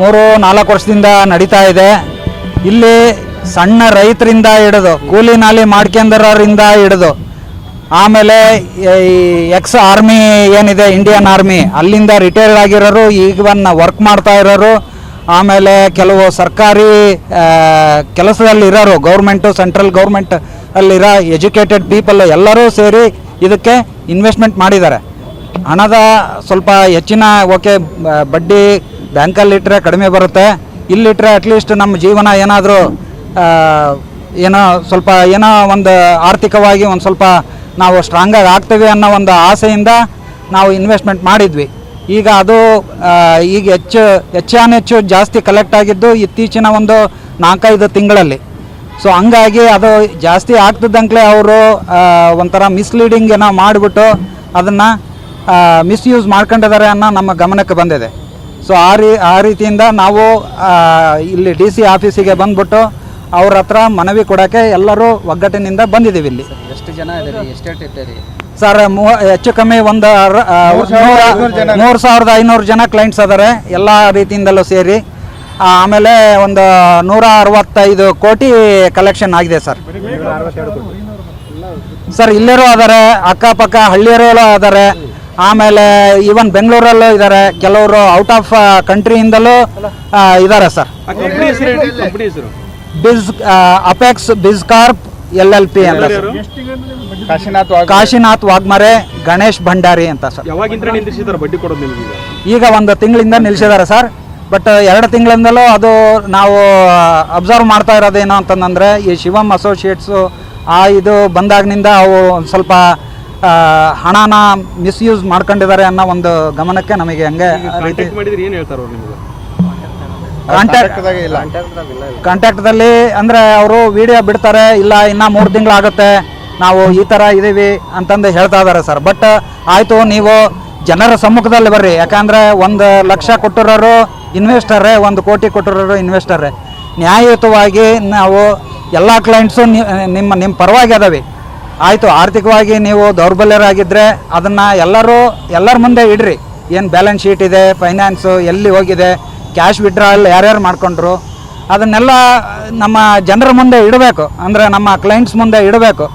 3-4 ವರ್ಷದಿಂದ ನಡೀತಾ ಇದೆ. ಇಲ್ಲಿ ಸಣ್ಣ ರೈತರಿಂದ ಹಿಡಿದು ಕೂಲಿ ನಾಲಿ ಮಾಡ್ಕೊಂಡರಿಂದ ಹಿಡಿದು ಆಮೇಲೆ ಎಕ್ಸ್ ಆರ್ಮಿ ಏನಿದೆ ಇಂಡಿಯನ್ ಆರ್ಮಿ ಅಲ್ಲಿಂದ ರಿಟೈರ್ಡ್ ಆಗಿರೋರು ಈಗವನ್ನ ವರ್ಕ್ ಮಾಡ್ತಾ ಇರೋರು, ಆಮೇಲೆ ಕೆಲವು ಸರ್ಕಾರಿ ಕೆಲಸದಲ್ಲಿರೋರು ಗೌರ್ಮೆಂಟು ಸೆಂಟ್ರಲ್ ಗೌರ್ಮೆಂಟ್ ಅಲ್ಲಿರೋ ಎಜುಕೇಟೆಡ್ ಪೀಪಲ್ ಎಲ್ಲರೂ ಸೇರಿ ಇದಕ್ಕೆ ಇನ್ವೆಸ್ಟ್ಮೆಂಟ್ ಮಾಡಿದ್ದಾರೆ. ಹಣದ ಸ್ವಲ್ಪ ಹೆಚ್ಚಿನ ಓಕೆ ಬಡ್ಡಿ ಬ್ಯಾಂಕಲ್ಲಿಟ್ಟರೆ ಕಡಿಮೆ ಬರುತ್ತೆ, ಇಲ್ಲಿಟ್ಟರೆ ಅಟ್ಲೀಸ್ಟ್ ನಮ್ಮ ಜೀವನ ಏನಾದರೂ ಏನೋ ಸ್ವಲ್ಪ ಏನೋ ಒಂದು ಆರ್ಥಿಕವಾಗಿ ಒಂದು ಸ್ವಲ್ಪ ನಾವು ಸ್ಟ್ರಾಂಗಾಗಿ ಆಗ್ತೇವೆ ಅನ್ನೋ ಒಂದು ಆಸೆಯಿಂದ ನಾವು ಇನ್ವೆಸ್ಟ್ಮೆಂಟ್ ಮಾಡಿದ್ವಿ. ಈಗ ಅದು ಈಗ ಹೆಚ್ಚು ಜಾಸ್ತಿ ಕಲೆಕ್ಟ್ ಆಗಿದ್ದು ಇತ್ತೀಚಿನ ಒಂದು 4-5 ತಿಂಗಳಲ್ಲಿ. ಸೊ ಹಂಗಾಗಿ ಅದು ಜಾಸ್ತಿ ಆಗ್ತಿದ್ದಂಗೆ ಅವರು ಒಂಥರ ಮಿಸ್ಲೀಡಿಂಗ್ ಏನೋ ಮಾಡಿಬಿಟ್ಟು ಅದನ್ನು ಮಿಸ್ಯೂಸ್ ಮಾಡ್ಕೊಂಡಿದ್ದಾರೆ ಅನ್ನೋ ನಮ್ಮ ಗಮನಕ್ಕೆ ಬಂದಿದೆ. ಸೊ ಆ ರೀತಿಯಿಂದ ನಾವು ಇಲ್ಲಿ DC ಆಫೀಸಿಗೆ ಬಂದ್ಬಿಟ್ಟು ಅವ್ರ ಹತ್ರ ಮನವಿ ಕೊಡೋಕ್ಕೆ ಎಲ್ಲರೂ ಒಗ್ಗಟ್ಟಿನಿಂದ ಬಂದಿದ್ದೀವಿ. ಇಲ್ಲಿ ಎಷ್ಟು ಜನ ಇದ್ದೀರಿ, ಎಸ್ಟೇಟ್ ಇದ್ದೀರಿ ಸರ್? ಹೆಚ್ಚು ಕಮ್ಮಿ ಒಂದು 3,500 ಜನ ಕ್ಲೈಂಟ್ಸ್ ಅದಾರೆ ಎಲ್ಲ ರೀತಿಯಿಂದಲೂ ಸೇರಿ. ಆಮೇಲೆ ಒಂದು 165 ಕೋಟಿ ಕಲೆಕ್ಷನ್ ಆಗಿದೆ ಸರ್. ಸರ್ ಇಲ್ಲರೂ ಅದಾರೆ, ಅಕ್ಕಪಕ್ಕ ಹಳ್ಳಿಯರು ಅದಾರೆ, ಆಮೇಲೆ ಈವನ್ ಬೆಂಗಳೂರಲ್ಲೂ ಇದ್ದಾರೆ, ಕೆಲವರು ಔಟ್ ಆಫ್ ಕಂಟ್ರಿಯಿಂದಲೂ ಇದ್ದಾರೆ ಸರ್. ಅಪೆಕ್ಸ್ ಬಿಸ್ಕಾರ್ಪ್ LLP ಅಂತ ಸರ್. ಕಾಶಿನಾಥ್ ವಾಗ್ಮರೆ, ಗಣೇಶ್ ಭಂಡಾರಿ ಅಂತ ಸರ್. ಈಗ 1 ತಿಂಗಳಿಂದ ನಿಲ್ಲಿಸಿದ್ದಾರೆ ಸರ್. ಬಟ್ 2 ತಿಂಗಳಿಂದಲೂ ಅದು ನಾವು ಅಬ್ಸರ್ವ್ ಮಾಡ್ತಾ ಇರೋದೇನು ಅಂತಂದರೆ ಈ ಶಿವಮ್ ಅಸೋಸಿಯೇಟ್ಸು ಇದು ಬಂದಾಗಿನಿಂದ ಅವು ಸ್ವಲ್ಪ ಹಣನ ಮಿಸ್ಯೂಸ್ ಮಾಡ್ಕೊಂಡಿದ್ದಾರೆ ಅನ್ನೋ ಒಂದು ಗಮನಕ್ಕೆ ನಮಗೆ ಹಂಗೆ ರೀತಿ ಕಾಂಟ್ಯಾಕ್ಟ್ದಲ್ಲಿ ಅಂದರೆ ಅವರು ವಿಡಿಯೋ ಬಿಡ್ತಾರೆ, ಇಲ್ಲ ಇನ್ನೂ 3 ತಿಂಗಳಾಗುತ್ತೆ ನಾವು ಈ ಥರ ಇದ್ದೀವಿ ಅಂತಂದು ಹೇಳ್ತಾ ಇದ್ದಾರೆ ಸರ್. ಬಟ್ ಆಯಿತು, ನೀವು ಜನರ ಸಮ್ಮುಖದಲ್ಲಿ ಬರ್ರಿ, ಯಾಕಂದರೆ 1 ಲಕ್ಷ ಕೊಟ್ಟಿರೋರು ಇನ್ವೆಸ್ಟರೇ, 1 ಕೋಟಿ ಕೊಟ್ಟಿರೋರು ಇನ್ವೆಸ್ಟರೇ. ನ್ಯಾಯಯುತವಾಗಿ ನಾವು ಎಲ್ಲ ಕ್ಲೈಂಟ್ಸು ನಿಮ್ಮ ಪರವಾಗಿ ಅದಾವೆ. ಆಯಿತು, ಆರ್ಥಿಕವಾಗಿ ನೀವು ದೌರ್ಬಲ್ಯರಾಗಿದ್ದರೆ ಅದನ್ನು ಎಲ್ಲರ ಮುಂದೆ ಇಡ್ರಿ. ಏನು ಬ್ಯಾಲೆನ್ಸ್ ಶೀಟ್ ಇದೆ, ಫೈನಾನ್ಸು ಎಲ್ಲಿ ಹೋಗಿದೆ, ಕ್ಯಾಶ್ ವಿಡ್ರಾಲ್ ಯಾರ್ಯಾರು ಮಾಡ್ಕೊಂಡ್ರು, ಅದನ್ನೆಲ್ಲ ನಮ್ಮ ಜನರ ಮುಂದೆ ಇಡಬೇಕು, ಅಂದರೆ ನಮ್ಮ ಕ್ಲೈಂಟ್ಸ್ ಮುಂದೆ ಇಡಬೇಕು.